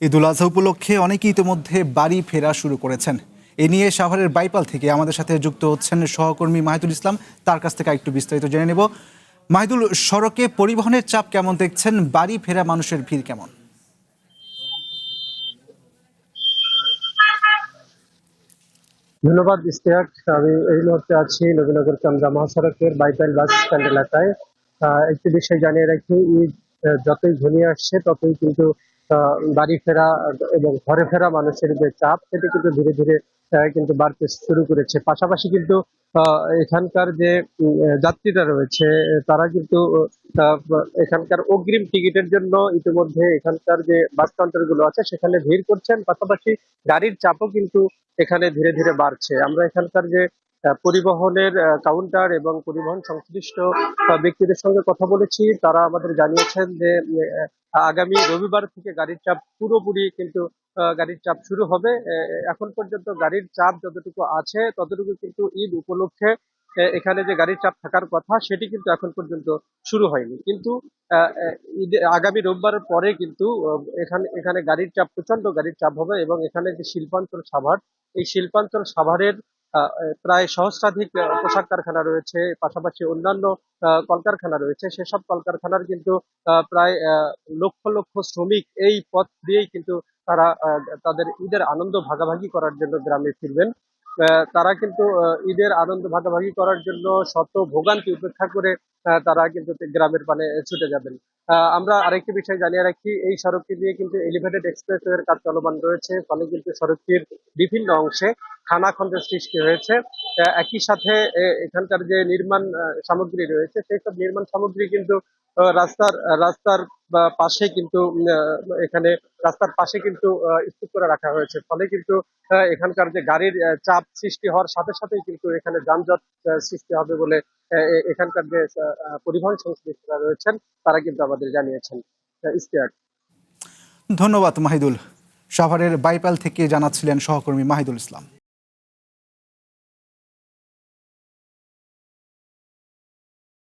ঈদুল আজহা উপলক্ষে অনেকেই ইতিমধ্যে বাড়ি ফেরা শুরু করেছেন। এ নিয়ে সাভারের বাইপাল থেকে আমাদের সাথে যুক্ত হচ্ছেন সহকর্মী মাহিদুল ইসলাম। তার কাছ থেকে একটু বিস্তারিত জেনে নেব। মাহিদুল, সড়কে পরিবহনের চাপ কেমন দেখছেন? বাড়ি ফেরা মানুষের ভিড় কেমন? ধন্যবাদ ইশতিয়াক। আমি এই মুহূর্তে আছি নবীনগর চান্দা মহাসড়কের বাইপাইল বাস স্ট্যান্ড এলাকায়। একটি বিষয় জানিয়ে রাখি, ঈদ যতই ঘনিয়ে আসছে ততই কিন্তু বাড়ি ফেরা এবং ঘরে ফেরা মানুষের যে চাপ সেটি কিন্তু ধীরে ধীরে কিন্তু বাড়তে শুরু করেছে। পাশাপাশি কিন্তু এখানকার যে যাত্রীরা রয়েছে তারা কিন্তু আহ, এখানকার অগ্রিম টিকিটের জন্য ইতিমধ্যে এখানকার যে বাস কাউন্টার গুলো আছে সেখানে ভিড় করছেন। পাশাপাশি গাড়ির চাপও কিন্তু এখানে ধীরে ধীরে বাড়ছে। আমরা এখানকার যে পরিবহনের কাউন্টার এবং পরিবহন সংশ্লিষ্ট ব্যক্তিদের সঙ্গে কথা বলেছি, তারা আমাদের জানিয়েছেন যে আগামী রবিবার থেকে গাড়ির চাপ পুরোপুরি কিন্তু গাড়ির চাপ শুরু হবে। এখন পর্যন্ত গাড়ির চাপ যতটুকু আছে ততটুকু কিন্তু ঈদ উপলক্ষে এখানে যে গাড়ির চাপ থাকার কথা সেটি কিন্তু এখন পর্যন্ত শুরু হয়নি। কিন্তু ঈদ আগামী রোববারের পরে কিন্তু এখানে এখানে গাড়ির চাপ, প্রচন্ড গাড়ির চাপ হবে এবং এখানে যে শিল্পাঞ্চল সাভার, এই শিল্পাঞ্চল সাভারের প্রায় সহস্রাধিক পোশাক কারখানা রয়েছে, পাশাপাশি অন্যান্য কলকারখানা রয়েছে। সেসব কলকারখানার কিন্তু প্রায় লক্ষ লক্ষ শ্রমিক এই পথ দিয়েই কিন্তু তারা তাদের ঈদের আনন্দ ভাগাভাগি করার জন্য গ্রামে ফিরবেন। তারা কিন্তু ঈদের আনন্দ ভাগাভাগি করার জন্য শত ভোগান্তি উপেক্ষা করে তারা কিন্তু গ্রামের পানে ছুটে যাবেন। আমরা আরেকটি বিষয় জানিয়ে রাখি, এই সড়কটি দিয়ে কিন্তু এলিভেটেড এক্সপ্রেসওয়ের কাজ চলমান রয়েছে, ফলে কিন্তু সড়কটির বিভিন্ন অংশে খানাখন্দের সৃষ্টি হয়েছে। একই সাথে এখানকার যে নির্মাণ সামগ্রী রয়েছে সেই সব নির্মাণ সামগ্রী কিন্তু রাস্তার রাস্তার পাশে কিন্তু এখানে রাস্তার পাশে কিন্তু স্তূপ করে রাখা হয়েছে। ফলে কিন্তু এখানকার যে গাড়ির চাপ সৃষ্টি হওয়ার সাথে সাথেই কিন্তু এখানে যানজট সৃষ্টি হবে বলে এখানকার যে পরিবহন সংশ্লিষ্টরা রয়েছেন তারা কিন্তু আমাদের জানিয়েছেন। ইশতিয়াক। ধন্যবাদ মাহিদুল। সাভারের বাইপাল থেকে জানাচ্ছিলেন সহকর্মী মাহিদুল ইসলাম।